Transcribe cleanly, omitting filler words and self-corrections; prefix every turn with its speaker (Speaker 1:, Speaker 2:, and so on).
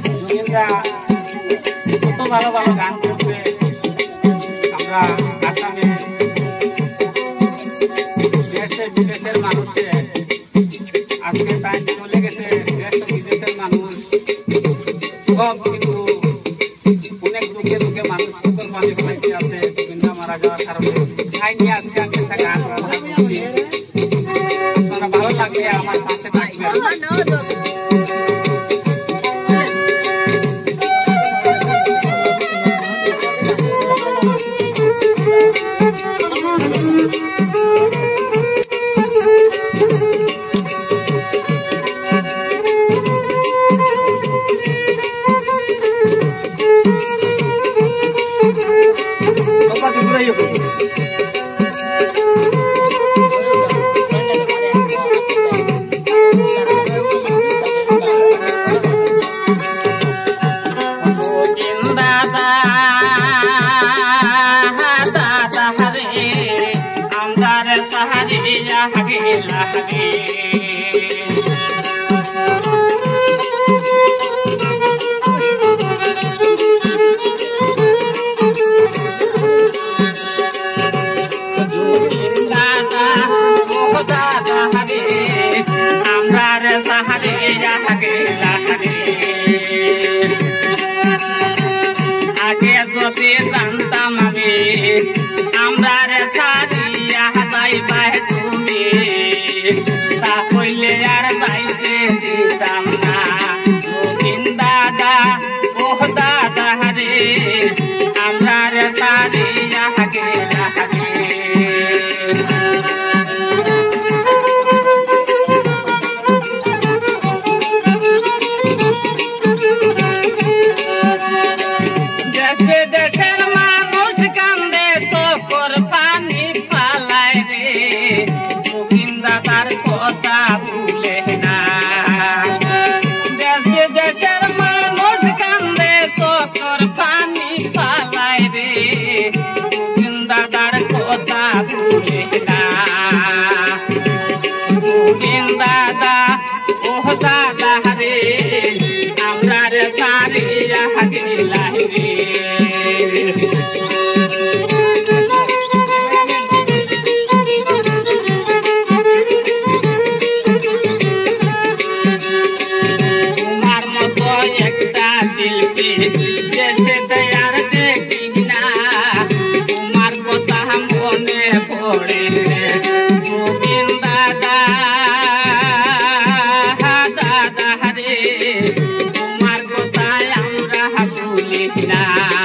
Speaker 1: জুবিনদা কত ভালো ভালো গান করছে। আমরা আসামে দেশে বিদেশের মানুষে আজকে তাই চলে গেছে, দেশ বিদেশের মানুষ সব কিন্তু অনেক দুঃখে দুঃখে মানুষ কোরবানি হয়েছে আছে জুবিনদা মারা যাওয়ার কারণে। তাই নিয়ে আজকে আমি একটা গান করছি, আপনারা ভালো লাগবে আমার পাশে থাকবেন।
Speaker 2: Nah